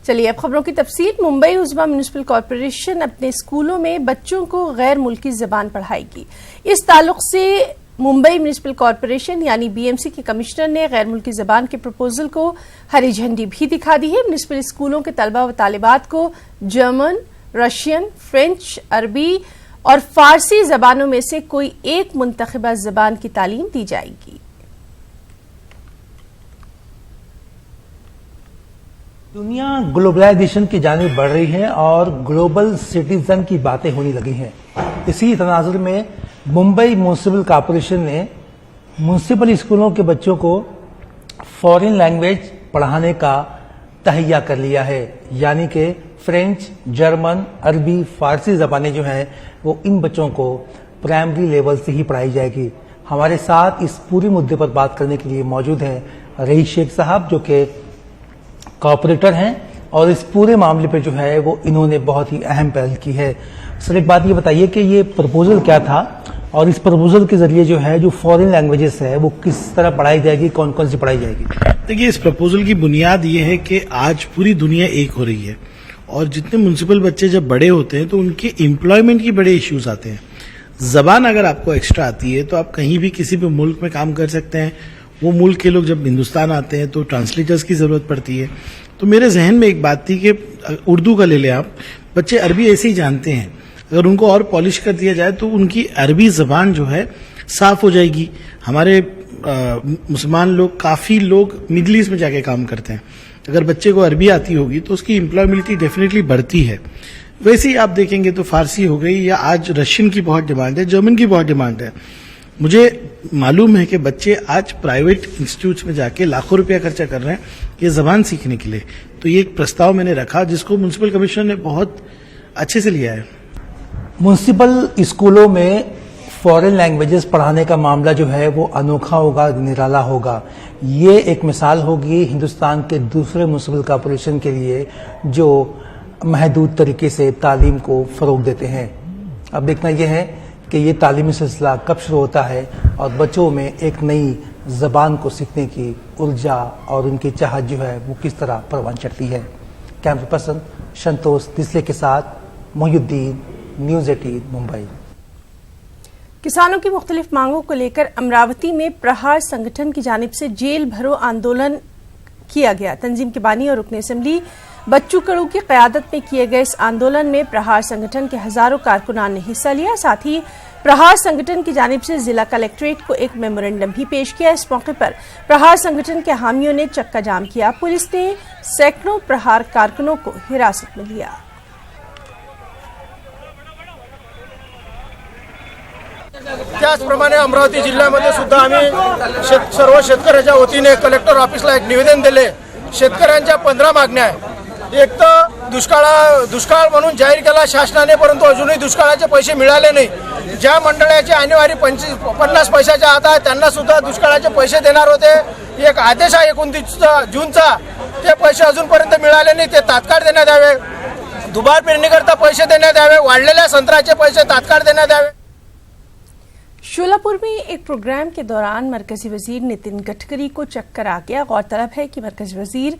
चलिए अब खबरों की तफसील। मुंबई उज़मा म्युनिसिपल कॉरपोरेशन अपने स्कूलों में बच्चों को गैर मुल्की जबान पढ़ाएगी। इस ताल्लुक से मुंबई म्युनिसिपल कॉरपोरेशन यानी बीएमसी के कमिश्नर ने गैर मुल्की जबान के प्रपोजल को हरी झंडी भी दिखा दी है। म्युनिसिपल स्कूलों के तलबा व तालिबात को जर्मन, रशियन, फ्रेंच, अरबी और फारसी जबानों में से कोई एक मुंतखबा जबान की तालीम दी जाएगी। दुनिया ग्लोबलाइजेशन की जानिब बढ़ रही है और ग्लोबल सिटीजन की बातें होने लगी हैं। इसी तनाजुर में मुंबई म्युनिसिपल कॉरपोरेशन ने म्युनिसिपल स्कूलों के बच्चों को फॉरेन लैंग्वेज पढ़ाने का तहैया कर लिया है, यानी कि फ्रेंच, जर्मन, अरबी, फारसी जबानें जो हैं वो इन बच्चों को प्राइमरी लेवल से ही पढ़ाई जाएगी। हमारे साथ इस पूरे मुद्दे पर बात करने के लिए मौजूद हैं रईस शेख साहब, जो कि कॉर्पोरेटर हैं और इस पूरे मामले पे जो है वो इन्होंने बहुत ही अहम पहल की है। सर, एक बात ये बताइए कि ये प्रपोजल क्या था और इस प्रपोजल के जरिए जो है जो फॉरेन लैंग्वेजेस है वो किस तरह पढ़ाई जाएगी, कौन कौन सी पढ़ाई जाएगी? देखिए, इस प्रपोजल की बुनियाद ये है कि आज पूरी दुनिया एक हो रही है और जितने म्युनिसिपल बच्चे जब बड़े होते हैं तो उनके एम्प्लॉयमेंट की बड़े इश्यूज आते हैं। जबान अगर आपको एक्स्ट्रा आती है तो आप कहीं भी किसी भी मुल्क में काम कर सकते हैं। वो मुल्क के लोग जब हिंदुस्तान आते हैं तो ट्रांसलेटर्स की जरूरत पड़ती है। तो मेरे जहन में एक बात थी कि उर्दू का ले लें आप, बच्चे अरबी ऐसे ही जानते हैं, अगर उनको और पॉलिश कर दिया जाए तो उनकी अरबी जबान जो है साफ हो जाएगी। हमारे मुसलमान लोग, काफी लोग मिडिल ईस्ट में जाके काम करते हैं, अगर बच्चे को अरबी आती होगी तो उसकी एम्प्लॉयबिलिटी डेफिनेटली बढ़ती है। वैसे ही आप देखेंगे तो फारसी हो गई, या आज रशियन की बहुत डिमांड है, जर्मन की बहुत डिमांड है। मुझे मालूम है कि बच्चे आज प्राइवेट इंस्टीट्यूट्स में जाके लाखों रुपया खर्चा कर रहे हैं ये जबान सीखने के लिए। तो ये एक प्रस्ताव मैंने रखा जिसको म्युनिसिपल कमिश्नर ने बहुत अच्छे से लिया है। म्युनिसिपल स्कूलों में फॉरेन लैंग्वेजेस पढ़ाने का मामला जो है वो अनोखा होगा, निराला होगा। ये एक मिसाल होगी हिंदुस्तान के दूसरे म्युनिसिपल कॉरपोरेशन के लिए जो महदूद तरीके से तालीम को फरोग देते हैं। अब देखना यह है कि ये तालीमी सिलसिला कब शुरू होता है और बच्चों में एक नई जबान को सीखने की ऊर्जा और उनकी चाहत जो है वो किस तरह परवान चढ़ती है। कैमरा पर्सन संतोष दिसले के साथ मोहिउद्दीन, न्यूज़ 18 मुंबई। किसानों की मुख्तलिफ मांगों को लेकर अमरावती में प्रहार संगठन की जानिब से जेल भरो आंदोलन किया गया। तंजीम के बानी और रुकन असेंबली बच्चू कड़ू की क़यादत में किए गए इस आंदोलन में प्रहार संगठन के हजारों कारकुनान ने हिस्सा लिया। साथ ही प्रहार संगठन की जानिब से जिला कलेक्ट्रेट को एक मेमोरेंडम भी पेश किया। इस मौके पर प्रहार संगठन के हामियों ने चक्का जाम किया। पुलिस ने सैकड़ों प्रहार कारकुनों को हिरासत में लिया। त्याचप्रमाणे अमरावती जिल्ह्यामध्ये सुद्धा आम्ही सर्व शेतकऱ्याच्या वतीने कलेक्टर ऑफिसला एक निवेदन दिले। शेतकऱ्यांच्या 15 मागण्या आहेत। एक तर दुष्काळ म्हणून जाहीर केला शासनाने, परंतु अजूनही दुष्काळाचे पैसे मिळाले नाही। ज्या मंडळाचे आणेवारी 50 पैशाच्या आत आहे त्यांना सुद्धा दुष्काळाचे पैसे देणार होते। एक आदेश आहे 29 जूनचा, ते पैसे अजूनपर्यंत मिळाले नाही, ते तात्काळ देण्यात यावे। दुबार पेरणीकरता पैसे देण्यात यावे, वाढलेल्या संत्र्याचे पैसे तात्काळ देण्यात यावे। शोलापुर में एक प्रोग्राम के दौरान मरकजी वजीर नितिन गडकरी को चक्कर आ गया। गौरतलब है कि मरकजी वजीर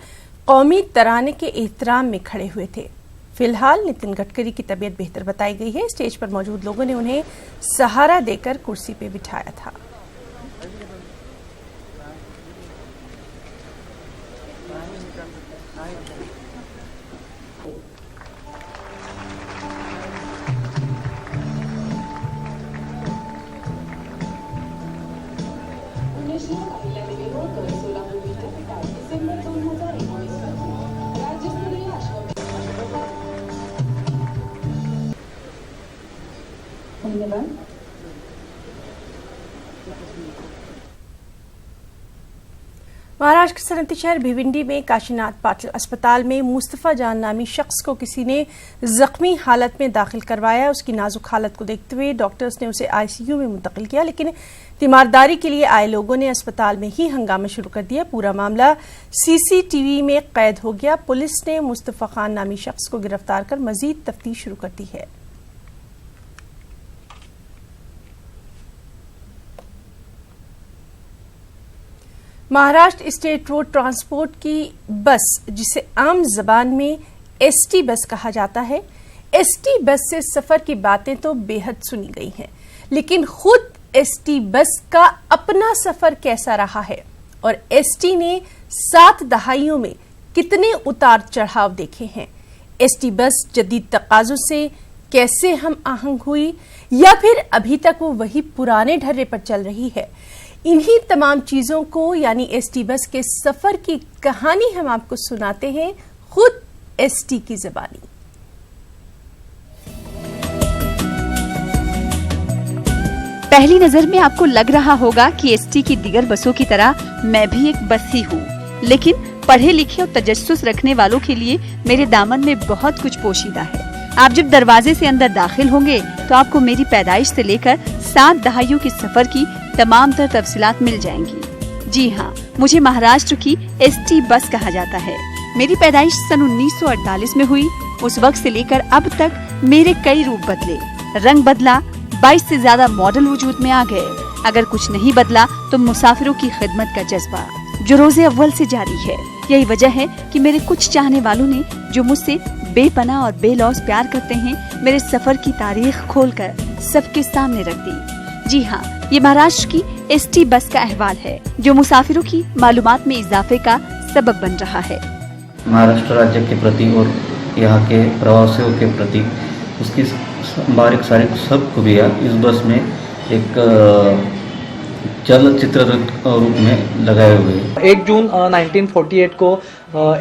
कौमी तराने के एहतराम में खड़े हुए थे। फिलहाल नितिन गडकरी की तबीयत बेहतर बताई गई है। स्टेज पर मौजूद लोगों ने उन्हें सहारा देकर कुर्सी पर बिठाया था। महाराष्ट्र के सनती शहर भिवंडी में काशीनाथ पाटिल अस्पताल में मुस्तफा जान नामी शख्स को किसी ने जख्मी हालत में दाखिल करवाया। उसकी नाजुक हालत को देखते हुए डॉक्टर्स ने उसे आईसीयू में मुंतकिल किया, लेकिन तीमारदारी के लिए आए लोगों ने अस्पताल में ही हंगामा शुरू कर दिया। पूरा मामला सीसीटीवी में कैद हो गया। पुलिस ने मुस्तफा खान नामी शख्स को गिरफ्तार कर मजीद तफ्तीश शुरू कर दी है। महाराष्ट्र स्टेट रोड ट्रांसपोर्ट की बस, जिसे आम जबान में एसटी बस कहा जाता है, एसटी बस से सफर की बातें तो बेहद सुनी गई हैं, लेकिन खुद एसटी बस का अपना सफर कैसा रहा है और एसटी ने 7 दहाइयों में कितने उतार चढ़ाव देखे हैं, एसटी बस जदीद तकाजों से कैसे हम आहंग हुई या फिर अभी तक वो वही पुराने ढर्रे पर चल रही है, इन्हीं तमाम चीजों को यानी एसटी बस के सफर की कहानी हम आपको सुनाते हैं खुद एसटी की ज़बानी। पहली नजर में आपको लग रहा होगा कि एसटी की दीगर बसों की तरह मैं भी एक बस ही हूँ, लेकिन पढ़े लिखे और तजस्सुस रखने वालों के लिए मेरे दामन में बहुत कुछ पोशीदा है। आप जब दरवाजे से अंदर दाखिल होंगे तो आपको मेरी पैदाइश से लेकर 7 दहाइयों के सफर की तमाम तर तफसीलात मिल जाएंगी। जी हाँ, मुझे महाराष्ट्र की एसटी बस कहा जाता है। मेरी पैदाइश सन 1948 में हुई। उस वक्त से लेकर अब तक मेरे कई रूप बदले, रंग बदला, 22 से ज्यादा मॉडल वजूद में आ गए। अगर कुछ नहीं बदला तो मुसाफिरों की खिदमत का जज्बा जो रोजे अव्वल से जारी है। यही वजह है कि मेरे कुछ चाहने वालों ने जो मुझसे बेपनाह और बेलौस प्यार करते हैं, मेरे सफर की तारीख खोलकर सबके सामने रख दी। जी हाँ, ये महाराष्ट्र की एसटी बस का अहवाल है जो मुसाफिरों की मालूमात में इजाफे का सबब बन रहा है। महाराष्ट्र राज्य के प्रति और यहाँ के प्रवासियों के प्रति उसकी बारीक सारीक सब खूबियाँ इस बस में एक चलचित्र रूप में लगाए हुए हैं। 1 जून 1948 को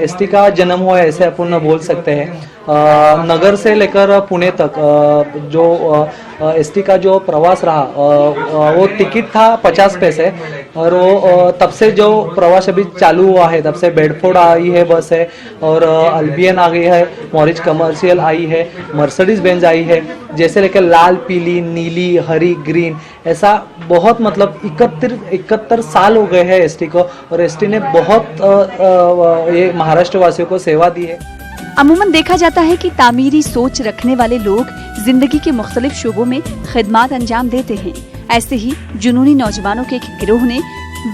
एसटी का जन्म हुआ ऐसे अपन बोल सकते हैं। नगर से लेकर पुणे तक जो एसटी का जो प्रवास रहा वो टिकट था 50 पैसे और वो तब से जो प्रवास अभी चालू हुआ है तब से बेडफोर्ड आई है बस है और अल्बियन आ गई है, मॉरिज कमर्शियल आई है, मर्सिडीज बेंज आई है, जैसे लेकर लाल, पीली, नीली, हरी, ग्रीन, ऐसा बहुत मतलब 71 साल हो गए हैं एसटी को और एसटी ने बहुत ये महाराष्ट्र वासियों को सेवा दी है। अमूमन देखा जाता है कि तामीरी सोच रखने वाले लोग जिंदगी के मुख्तलिफ शोबों में खिदमत अंजाम देते हैं। ऐसे ही जुनूनी नौजवानों के एक गिरोह ने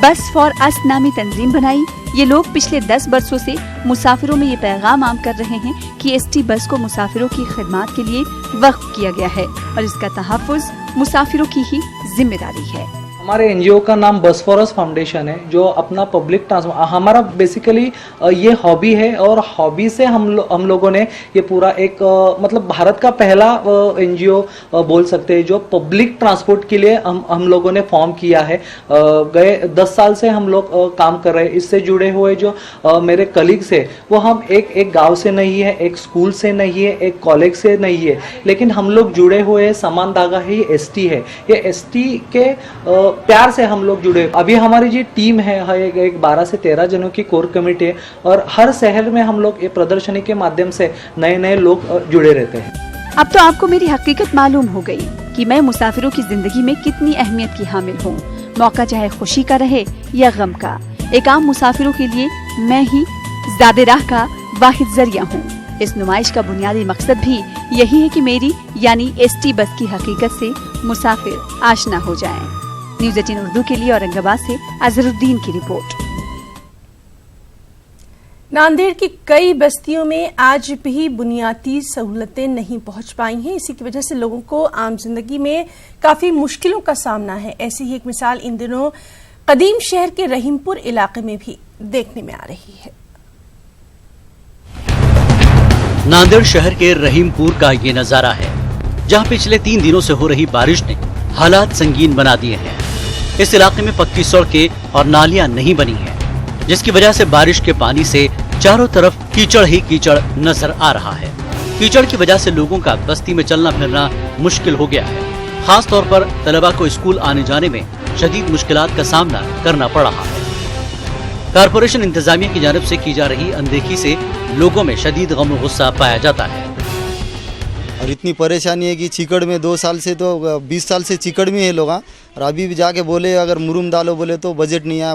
बस फॉर अस नामी तंजीम बनाई। ये लोग पिछले 10 बरसों से मुसाफिरों में ये पैगाम आम कर रहे हैं कि एसटी बस को मुसाफिरों की खिदमत के लिए वक्फ किया गया है और इसका तहफ़्फ़ुज़ मुसाफिरों की ही जिम्मेदारी है। हमारे एनजीओ का नाम बस फॉर अस फाउंडेशन है जो अपना पब्लिक ट्रांसपोर्ट, हमारा बेसिकली ये हॉबी है और हॉबी से हम लोगों ने ये पूरा एक मतलब भारत का पहला एनजीओ बोल सकते हैं जो पब्लिक ट्रांसपोर्ट के लिए हम लोगों ने फॉर्म किया है। गए 10 साल से हम लोग काम कर रहे हैं। इससे जुड़े हुए जो मेरे कलीग्स है वो हम एक गाँव से नहीं है, एक स्कूल से नहीं है, एक कॉलेज से नहीं है, लेकिन हम लोग जुड़े हुए समान धागा ही एसटी है। ये एसटी के प्यार से हम लोग जुड़े। अभी हमारी जी टीम है एक 12 से 13 जनों की कोर कमेटी है और हर शहर में हम लोग ये प्रदर्शनी के माध्यम से नए लोग जुड़े रहते हैं। अब तो आपको मेरी हकीकत मालूम हो गई कि मैं मुसाफिरों की जिंदगी में कितनी अहमियत की हामिल हूँ। मौका चाहे खुशी का रहे या गम का, एक आम मुसाफिरों के लिए मैं ही ज़ादे राह का वाहिद जरिया हूँ। इस नुमाइश का बुनियादी मकसद भी यही है कि मेरी यानी एसटी बस की हकीकत से मुसाफिर आशना हो जाएं। न्यूज़ 18 उर्दू के लिए औरंगाबाद से अजहरुद्दीन की रिपोर्ट। नांदेड़ की कई बस्तियों में आज भी बुनियादी सहूलतें नहीं पहुंच पाई हैं। इसी की वजह से लोगों को आम जिंदगी में काफी मुश्किलों का सामना है। ऐसी ही एक मिसाल इन दिनों कदीम शहर के रहीमपुर इलाके में भी देखने में आ रही है। नांदेड़ शहर के रहीमपुर का ये नजारा है जहां पिछले 3 दिनों से हो रही बारिश ने हालात संगीन बना दिए हैं। इस इलाके में पक्की सड़कें और नालियां नहीं बनी हैं, जिसकी वजह से बारिश के पानी से चारों तरफ कीचड़ ही कीचड़ नजर आ रहा है। कीचड़ की वजह से लोगों का बस्ती में चलना फिरना मुश्किल हो गया है। खास तौर पर तलबा को स्कूल आने जाने में शदीद मुश्किलात का सामना करना पड़ रहा है। कारपोरेशन इंतजामिया की जानिब से की जा रही अनदेखी से लोगों में शदीद गम और गुस्सा पाया जाता है। और इतनी परेशानी है कि चिकड़ में 2 साल से तो 20 साल से चिकड़ में है लोग। और अभी भी जाके बोले अगर मुरुम डालो बोले तो बजट नहीं आया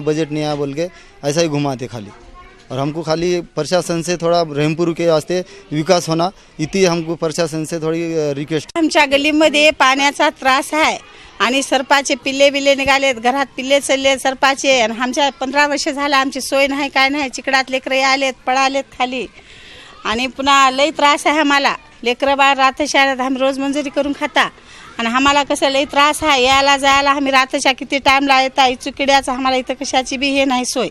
बोल के ऐसा ही घुमाते खाली। और हमको खाली प्रशासन से थोड़ा रहीमपुर के वास्ते विकास होना इतनी हमको प्रशासन से थोड़ी रिक्वेस्ट। आमच्या गलीमध्ये पाण्याचा त्रास आहे आणि सरपाचे पिल्ले बिल्ले निघालेत, घरात पिल्ले चालले सरपाचे. आणि आमच्या 15 वर्ष झालं आमची सोय नाही, काय नाही. चिकडात लेकरं आलेत, पळालेत खाली. आणि पुन्हा लई त्रास आहे आम्हाला. लेकरं बाळ रात्र शाळेत आम्ही रोज मंजुरी करून खाता. आणि आम्हाला कसं लई त्रास आहे यायला जायला. आम्ही रात्रीच्या किती टाईमला येता चुकिड्याचं आम्हाला इथं कशाची बी हे नाही सोय.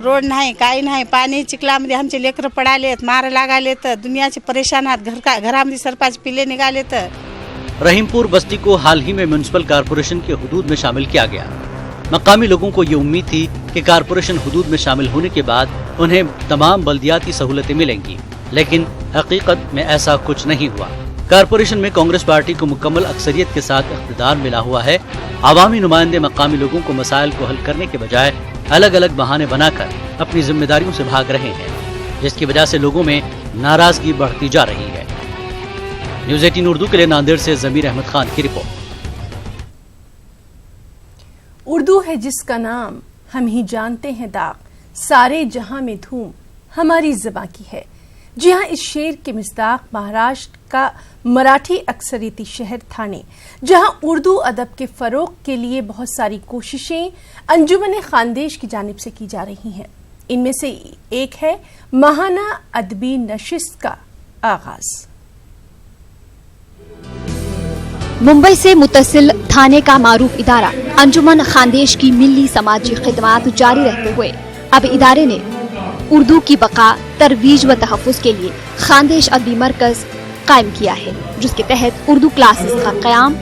रोड नाही, काही नाही. पाणी चिखलामध्ये आमचे लेकरं पडालेत, मार लागालेत, दुनियाचे परेशान आहेत. घरामध्ये सरपाचे पिल्ले निघालेत. रहीमपुर बस्ती को हाल ही में म्युनिसिपल कॉरपोरेशन के हुदूद में शामिल किया गया। मकामी लोगों को ये उम्मीद थी कि कॉरपोरेशन हुदूद में शामिल होने के बाद उन्हें तमाम बल्दियाती सहूलतें मिलेंगी, लेकिन हकीकत में ऐसा कुछ नहीं हुआ। कॉरपोरेशन में कांग्रेस पार्टी को मुकम्मल अक्सरियत के साथ इख्तिदार मिला हुआ है। आवामी नुमाइंदे मकामी लोगों को मसाइल को हल करने के बजाय अलग अलग बहाने बनाकर अपनी जिम्मेदारियों से भाग रहे हैं, जिसकी वजह से लोगों में नाराजगी बढ़ती जा रही है। न्यूज़ 18 उर्दू के लिए नांदेड़ से जमीर अहमद खान की रिपोर्ट। उर्दू है जिसका नाम हम ही जानते हैं दाग, सारे जहां में धूम हमारी ज़बां की है। जी हां, इस शेर के मिस्दाक महाराष्ट्र का मराठी अक्सरियती शहर थाने, जहां उर्दू अदब के फरोग के लिए बहुत सारी कोशिशें अंजुमन खानदेश की जानिब से की जा रही हैं। इनमें से एक है माहाना अदबी नशिस्त का आगाज। मुंबई से मुत्तसिल थाने का मारूफ इदारा अंजुमन खानदेश की मिली समाजी खिदमात जारी रहते हुए अब इदारे ने उर्दू की बका, तरवीज व तहफ़्फ़ुज़ के लिए खानदेश अदबी मरकज़ कायम किया है, जिसके तहत उर्दू क्लासेस का क़याम,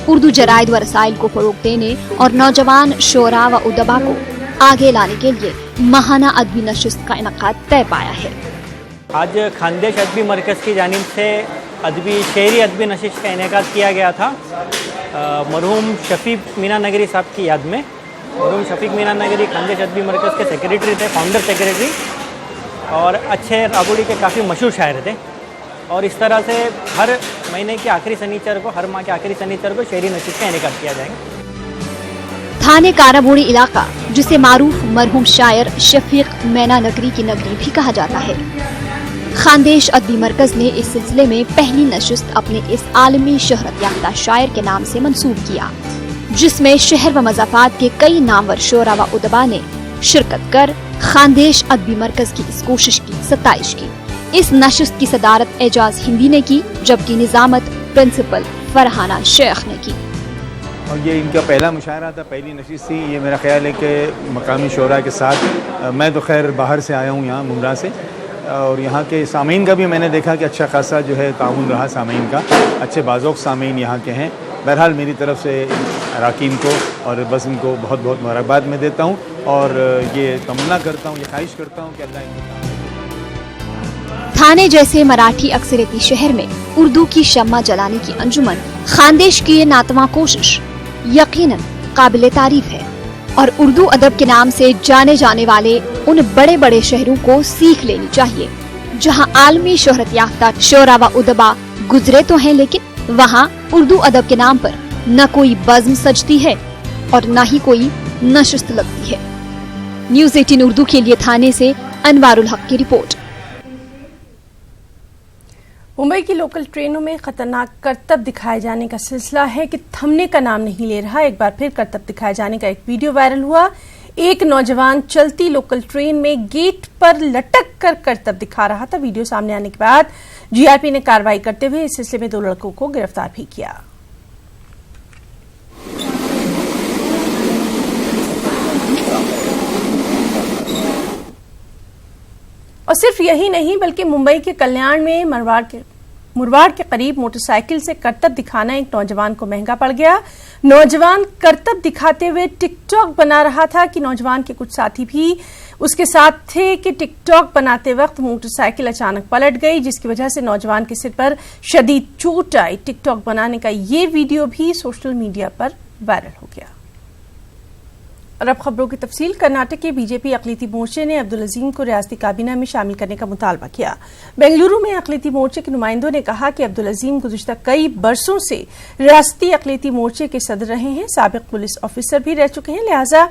उर्दू जराइद व रसाइल को फ़रोग़ देने और नौजवान शोरा व उदबा को आगे लाने के लिए माहाना अदबी नशिस्त का इनक़ाद तय पाया है। आज खानदेश अदबी मरकज़ की जानिब से शहरी अदबी नशिस्त का इनेकाद किया गया था मरहूम शफीक मीना नगरी साहब की याद में। मरहूम शफीक मीना नगरी खानदेश अदबी मरकज़ के सेक्रेटरी थे, फाउंडर सेक्रेटरी, और अच्छे राबुड़ी के काफ़ी मशहूर शायर थे। और इस तरह से हर महीने के आखिरी शनिचर को, हर माह के आखिरी शनिचर को शहरी नशिस्त का इनेकाद किया जाएगा। थाने काराबोड़ी इलाका, जिसे मारूफ मरहूम शायर शफीक मीना नगरी की नगरी भी कहा जाता है, खानदेश अदबी मरकज़ ने इस सिलसिले में पहली नशिस्त अपने इस आलमी शहरत याफ्ता शायर के नाम से मंसूब किया, जिसमें शहर व मज़ाफ़ात के कई नामवर शोरा व उदबा ने शिरकत कर खानदेश अदबी मरकज़ की इस कोशिश की सताइश की। इस नशिस्त की सदारत एजाज हिंदी ने की, जबकि निज़ामत प्रिंसिपल फरहाना शेख ने की। और ये इनका पहला मुशायरा था, पहली नशिस्त थी। ये मेरा ख्याल है कि मकामी शोरा के साथ, मैं तो खैर बाहर से आया हूँ यहाँ मुमरा से, और यहाँ के सामीन का भी मैंने देखा कि अच्छा खासा जो है ताउन रहा सामीन का, अच्छे बाज़ौक़ सामीन यहाँ के हैं। बहरहाल मेरी तरफ से अराकीन को और बस इनको बहुत बहुत मुबारकबाद मैं देता हूँ, और ये तमन्ना करता हूँ, ये ख्वाहिश करता हूँ कि अल्लाह इनको। थाने जैसे मराठी अक्सरियती शहर में उर्दू की शम्मा जलाने की अंजुमन खानदेश की ये नातवा कोशिश यकीनन काबिले तारीफ है, और उर्दू अदब के नाम से जाने जाने वाले उन बड़े बड़े शहरों को सीख लेनी चाहिए, जहां आलमी शोहरत याफ्ता शोरा व उदबा गुजरे तो हैं, लेकिन वहां उर्दू अदब के नाम पर न कोई बज़्म सजती है और न ही कोई नशिस्त लगती है। न्यूज़ 18 उर्दू के लिए थाने से अनवारुल हक की रिपोर्ट। मुंबई की लोकल ट्रेनों में खतरनाक करतब दिखाए जाने का सिलसिला है कि थमने का नाम नहीं ले रहा। एक बार फिर करतब दिखाए जाने का एक वीडियो वायरल हुआ। एक नौजवान चलती लोकल ट्रेन में गेट पर लटक कर करतब दिखा रहा था। वीडियो सामने आने के बाद जीआरपी ने कार्रवाई करते हुए इस सिलसिले में 2 लड़कों को गिरफ्तार भी किया। और सिर्फ यही नहीं, बल्कि मुंबई के कल्याण में मुरवाड़ के करीब मोटरसाइकिल से करतब दिखाना एक नौजवान को महंगा पड़ गया। नौजवान करतब दिखाते हुए टिकटॉक बना रहा था कि नौजवान के कुछ साथी भी उसके साथ थे कि टिकटॉक बनाते वक्त मोटरसाइकिल अचानक पलट गई, जिसकी वजह से नौजवान के सिर पर शदीद चोट आई। टिकटॉक बनाने का ये वीडियो भी सोशल मीडिया पर वायरल हो गया। और अब खबरों की तफसील। कर्नाटक के बीजेपी अक़लियती मोर्चे ने अब्दुल अजीम को रियासती काबीना में शामिल करने का मुतालबा किया। बेंगलुरु में अक़लियती मोर्चे के नुमाइंदों ने कहा कि अब्दुल अजीम गुज़िश्ता कई बरसों से रियासती अक़लियती मोर्चे के सदर रहे हैं, साबिक़ पुलिस ऑफिसर भी रह चुके हैं, लिहाजा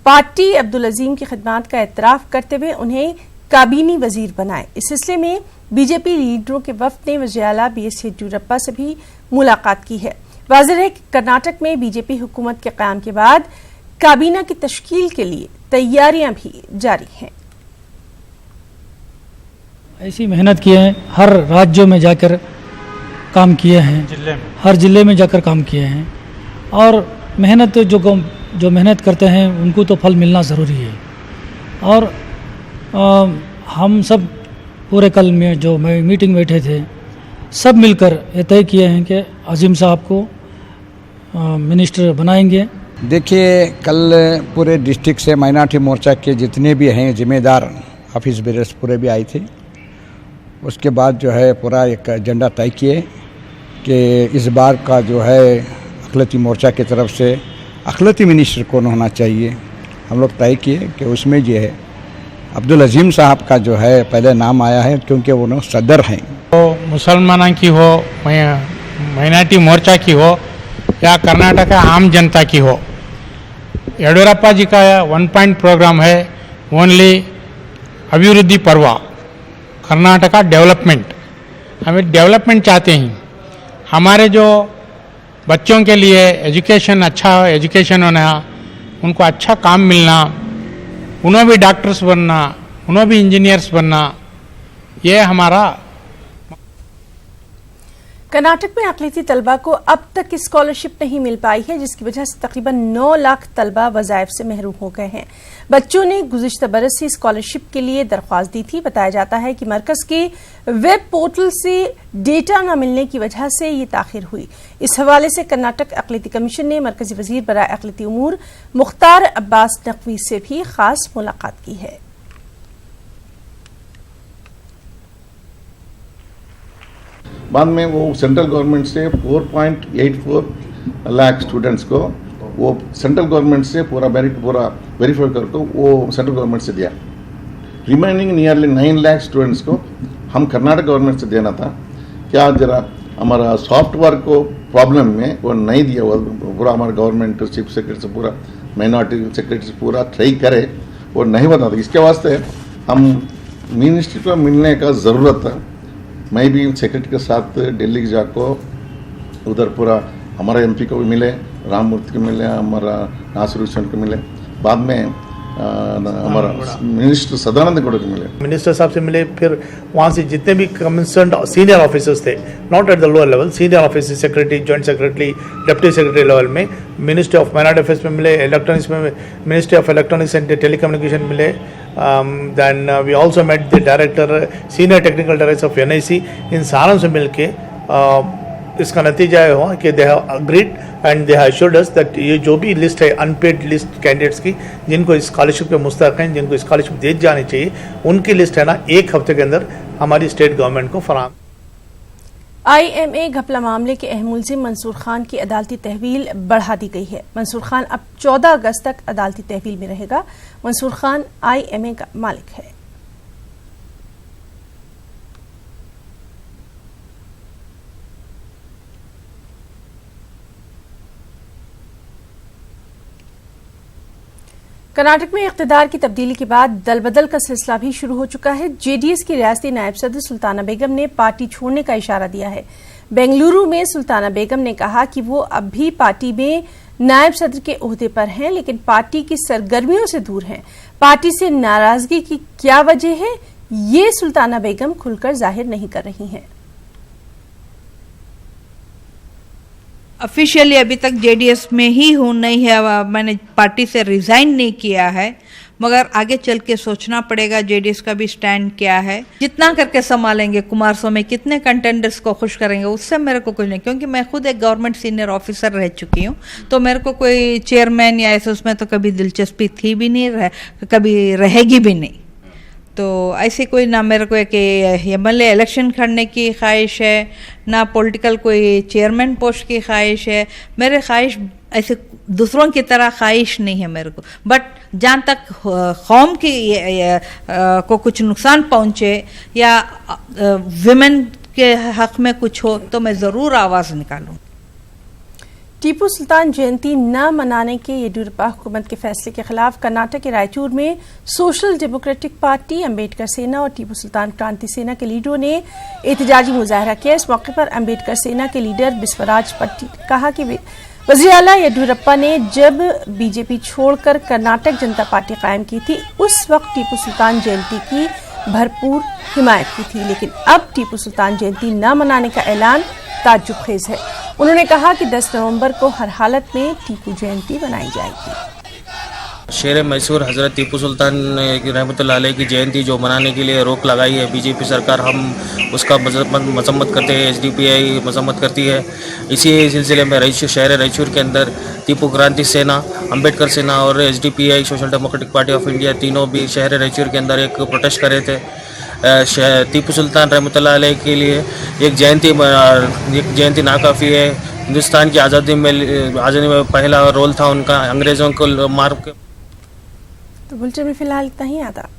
पार्टी अब्दुल अजीम की खिदमात का एतराफ़ करते हुए उन्हें काबीनी वजीर बनाए। इस सिलसिले में बीजेपी लीडरों के वफ़द ने वज़ीर आला BS येदियुरप्पा से भी मुलाकात की है। वाज़ेह है कि कर्नाटक में बीजेपी हुकूमत के क़याम के बाद काबीना की तश्कील के लिए तैयारियां भी जारी हैं। ऐसी मेहनत किए हैं, हर राज्यों में जाकर काम किए हैं, हर जिले में जाकर काम किए हैं और मेहनत जो मेहनत करते हैं उनको तो फल मिलना ज़रूरी है। और हम सब पूरे कल में जो मीटिंग बैठे थे सब मिलकर ये तय किए हैं कि अजीम साहब को मिनिस्टर बनाएंगे। देखिए, कल पूरे डिस्ट्रिक्ट से माइनॉरिटी मोर्चा के जितने भी हैं जिम्मेदार ऑफिस बेरर्स पूरे भी आए थे। उसके बाद जो है पूरा एक एजेंडा तय किए कि इस बार का जो है अखिलती मोर्चा की तरफ से अखिलती मिनिस्टर कौन होना चाहिए। हम लोग तय किए कि उसमें जो है अब्दुल अजीम साहब का जो है पहले नाम आया है, क्योंकि वो सदर हैं। तो मुसलमानों की हो, माइनॉरिटी मोर्चा की हो या कर्नाटक आम जनता की हो, येडियुरप्पा जी का 1 पॉइंट प्रोग्राम है, ओनली अभिवृद्धि पर्व, कर्नाटका डेवलपमेंट। हमें डेवलपमेंट चाहते हैं। हमारे जो बच्चों के लिए एजुकेशन, अच्छा एजुकेशन होना, उनको अच्छा काम मिलना, उन्होंने भी डॉक्टर्स बनना, उन्होंने भी इंजीनियर्स बनना, ये हमारा। कर्नाटक में अक़लियती तलबा को अब तक स्कॉलरशिप नहीं मिल पाई है, जिसकी वजह से तकरीबन 9 लाख तलबा वज़ाइफ से महरूम हो गए हैं। बच्चों ने गुज़िश्ता बरस से स्कॉलरशिप के लिए दरख्वास्त दी थी। बताया जाता है कि मरकज के वेब पोर्टल से डेटा न मिलने की वजह से ये ताखिर हुई। इस हवाले से कर्नाटक अक़लियती कमीशन ने मरकजी वज़ीर बराए अक़लियती उमूर मुख्तार अब्बास नकवी से भी खास मुलाकात की है। बाद में वो सेंट्रल गवर्नमेंट से 4.84 लाख स्टूडेंट्स को वो सेंट्रल गवर्नमेंट से पूरा वेरीफाई करके वो सेंट्रल गवर्नमेंट से दिया। रिमेनिंग नियरली 9 लाख स्टूडेंट्स को हम कर्नाटक गवर्नमेंट से देना था। क्या जरा हमारा सॉफ्टवेयर को प्रॉब्लम में वो नहीं दिया हुआ, पूरा हमारा गवर्नमेंट चीफ सेक्रेटरी से पूरा माइनॉरिटी सेक्रेटरी से पूरा ट्राई करे, वो नहीं बता था। इसके वास्ते हम मिनिस्ट्री को मिलने का ज़रूरत है। मैं भी सेक्रेटरी के साथ दिल्ली जाको उधर पूरा हमारा एमपी को भी मिले, राममूर्ति को मिले, हमारा नासिर हुसैन को मिले, बाद में हमारा मिनिस्टर सदानंद गौड़ को मिले, मिनिस्टर साहब से मिले। फिर वहाँ से जितने भी कंसर्न सीनियर ऑफिसर्स थे, not at the lower level, senior officer, secretary, joint secretary, deputy secretary level में, मिनिस्ट्री ऑफ माइनॉरिटी अफेयर्स में मिले, इलेक्ट्रॉनिक्स में ministry of electronics and telecommunication मिले। Then we also met the director, senior technical director of NIC। इन सारों से मिल के इसका नतीजा हुआ कि they have agreed and they have assured us that ये जो भी लिस्ट है अनपेड लिस्ट कैंडिडेट्स की, जिनको स्कॉलरशिप के मुस्तहक हैं, जिनको स्कॉलरशिप दी जानी चाहिए, उनकी लिस्ट है ना 1 हफ्ते के अंदर हमारी स्टेट गवर्नमेंट को फराहम। IMA घपला मामले के अहम मुल्जिम मंसूर खान की अदालती तहवील बढ़ा दी गई है। मंसूर खान अब 14 अगस्त तक अदालती तहवील में रहेगा। मंसूर खान IMA का मालिक है। कर्नाटक में इख्तिदार की तब्दीली के बाद दल बदल का सिलसिला भी शुरू हो चुका है। JDS की रियासती नायब सदर सुल्ताना बेगम ने पार्टी छोड़ने का इशारा दिया है। बेंगलुरु में सुल्ताना बेगम ने कहा कि वो अब भी पार्टी में नायब सदर के ओहदे पर हैं, लेकिन पार्टी की सरगर्मियों से दूर हैं। पार्टी से नाराजगी की क्या वजह है, ये सुल्ताना बेगम खुलकर जाहिर नहीं कर रही हैं। ऑफिशियली अभी तक JDS में ही हूँ, नहीं है, मैंने पार्टी से रिजाइन नहीं किया है, मगर आगे चल के सोचना पड़ेगा JDS का भी स्टैंड क्या है। जितना करके संभालेंगे, कुमारस्वामी कितने कंटेंडर्स को खुश करेंगे, उससे मेरे को कुछ नहीं, क्योंकि मैं खुद एक गवर्नमेंट सीनियर ऑफिसर रह चुकी हूँ। तो मेरे को कोई चेयरमैन या ऐसे उसमें तो कभी दिलचस्पी थी भी नहीं, कभी रहेगी भी नहीं। तो ऐसे कोई ना मेरे को एक MLA इलेक्शन खड़ने की ख्वाहिश है, ना पॉलिटिकल कोई चेयरमैन पोस्ट की ख्वाहिश है। मेरे ख्वाहिश ऐसे दूसरों की तरह ख्वाहिश नहीं है मेरे को, बट जहाँ तक कौम की को कुछ नुकसान पहुँचे या विमेन के हक में कुछ हो तो मैं ज़रूर आवाज़ निकालूँ। टीपू सुल्तान जयंती न मनाने के येडियुरप्पा हुकूमत के फैसले के खिलाफ कर्नाटक के रायचूर में सोशल डेमोक्रेटिक पार्टी, अम्बेडकर सेना और टीपू सुल्तान क्रांति सेना के लीडरों ने एहतजाजी मुजाहरा किया। इस मौके पर अम्बेडकर सेना के लीडर बिस्वराज पट्टी ने कहा कि वज़ीर आला येडियुरप्पा ने जब बीजेपी छोड़कर कर्नाटक जनता पार्टी कायम की थी उस वक्त टीपू सुल्तान जयंती की भरपूर हिमायत की थी, लेकिन अब टीपू सुल्तान जयंती न मनाने का ऐलान ताज्जुब खेज है। उन्होंने कहा कि 10 नवंबर को हर हालत में टीपू जयंती मनाई जाएगी। शेर मैसूर हज़रत टीपू सुल्तान रहमतुल्लाह अलैह की जयंती जो मनाने के लिए रोक लगाई है बीजेपी सरकार, हम उसका मजम्मत करते हैं, एसडीपीआई मजम्मत करती है। इसी सिलसिले में शहर रायचूर के अंदर टीपू क्रांति सेना, अम्बेडकर सेना और SDPI social democratic party of India तीनों भी शहर रायचूर के अंदर एक प्रोटेस्ट कर रहे थे। टीपू सुल्तान रहमतुल्लाह अलैह के लिए एक जयंती नाकाफ़ी है। हिंदुस्तान की आज़ादी में पहला रोल था उनका, अंग्रेज़ों को मार के। तो बुलेटिन में फिलहाल इतना ही। आदाब।